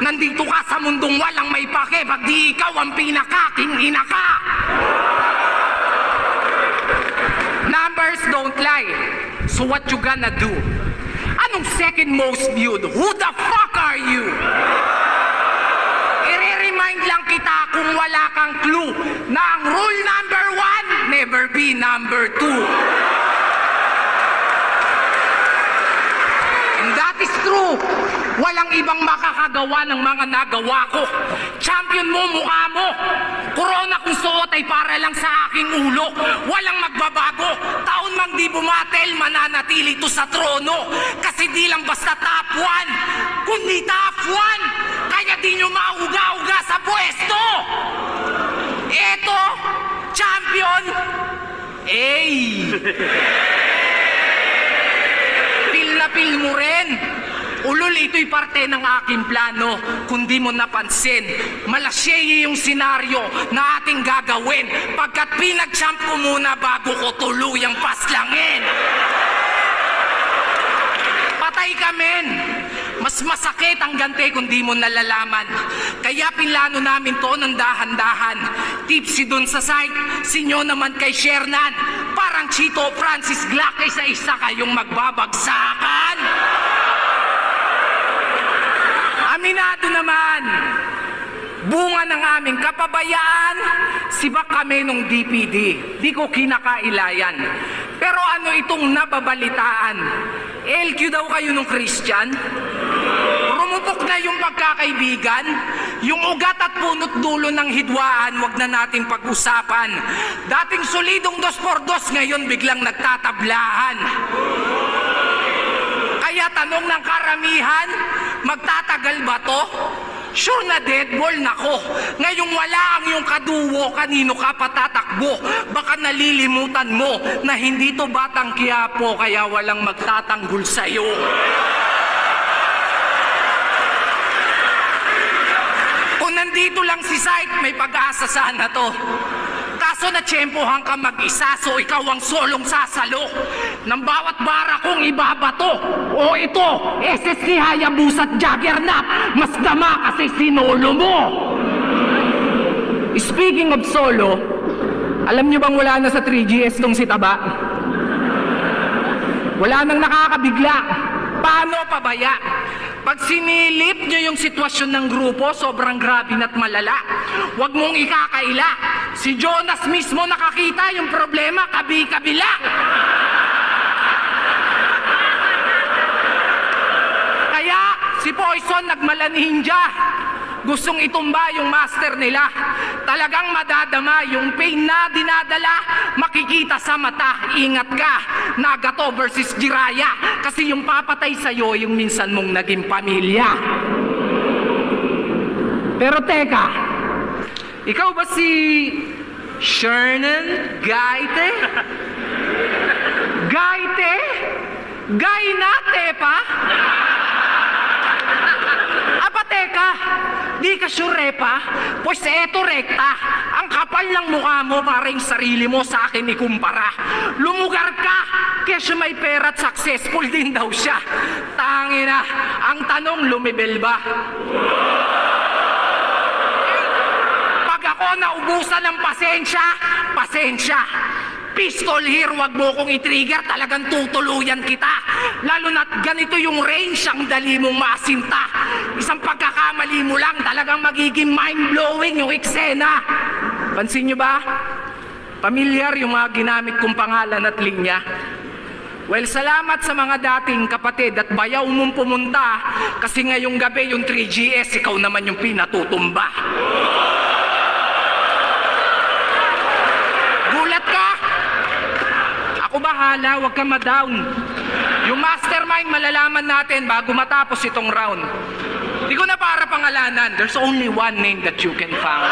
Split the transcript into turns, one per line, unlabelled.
Nandito ka sa mundong walang may pake, pag di ikaw ang pinakaking ina ka. Numbers don't lie. So what you gonna do? Anong second most viewed? Who the fuck are you? I-remind lang kita kung wala kang clue na ang rule number 1, never be number 2. And that is true. Walang ibang makakagawa ng mga nagawa ko. Champion mo, mukha mo. Corona kung suot ay para lang sa aking ulo. Walang magbabago. Taon mang di bumatel, mananatili to sa trono. Kasi di lang basta top 1, kundi top 1. Kaya di nyo mauga-uga sa pwesto. Eto, champion. Pil na pil mo rin. Ulol, ito'y parte ng aking plano. Kung di mo napansin, malasyeye yung senaryo na ating gagawin pagkat pinag-champ ko muna bago ko tuluyang paslangin. Patay ka, men. Mas masakit ang gante kung di mo nalalaman. Kaya pinlano namin to ng dahan-dahan. Tipsy dun sa site, sinyo naman kay Shernan. Parang Chito Francis Glock, isa-isa kayong magbabagsakan. Aminado naman, bunga ng aming kapabayaan, sibak kami nung DPD. Di ko kinakailayan. Pero ano itong nababalitaan? LQ daw kayo nung Christian? Rumupok na yung pagkakaibigan? Yung ugat at punot dulo ng hidwaan, wag na nating pag-usapan. Dating solidong 2x2, ngayon biglang nagtatablahan. Kaya tanong ng karamihan, magtatagal ba to? Sure na deadball na ko. Ngayong wala ang iyong kaduwo, kanino ka patatakbo? Baka nalilimutan mo na hindi to Batang Quiapo, kaya walang magtatanggol sa'yo. Kung nandito lang si Sight, may pag-asa sana to. Kaso na tsempohan ka mag-isa, so ikaw ang solong sasalo ng bawat bara kong ibabato. O ito, SSK Hayabusa at Juggernaut, mas dama kasi sinolo mo. Speaking of solo, alam nyo bang wala na sa 3GS tong si Taba? Wala nang nakakabigla. Paano pabaya? Pag sinilip nyo yung sitwasyon ng grupo, sobrang grabe na't malala. Huwag mong ikakaila. Si Jonas mismo nakakita yung problema, kabi-kabila. Kaya si Poison nagmalaninja. Gustong itumba yung master nila. Talagang madadama yung pain na dinadala. Makikita sa mata, ingat ka. Nagato versus Jiraya. Kasi yung papatay sa'yo, yung minsan mong naging pamilya. Pero teka, ikaw ba si Shernan Gaite? Gaite? Gainate pa? Aba teka, di ka sure pa? Pues eto rekta. Ang kapal ng mukha mo, parang sarili mo sa akin ikumpara. Lumugar ka, kesyo may pera at successful din daw siya. Tangina, ang tanong, lumibel ba? Pag ako naubusan ng pasensya, pasensya. Pistol here, wag mo kong i-trigger, talagang tutuluyan kita. Lalo na't ganito yung range, ang dali mong masinta. Isang pagkakamali mo lang, talagang magiging mind-blowing yung eksena. Pansin nyo ba? Pamilyar yung mga ginamit kong pangalan at linya. Well, salamat sa mga dating kapatid at bayaw mong pumunta kasi ngayong gabi yung 3GS, ikaw naman yung pinatutumba. Gulat ka? Ako bahala, huwag ka ma-down. Yung mastermind malalaman natin bago matapos itong round. Di ko na para pangalanan. There's only one name that you can find.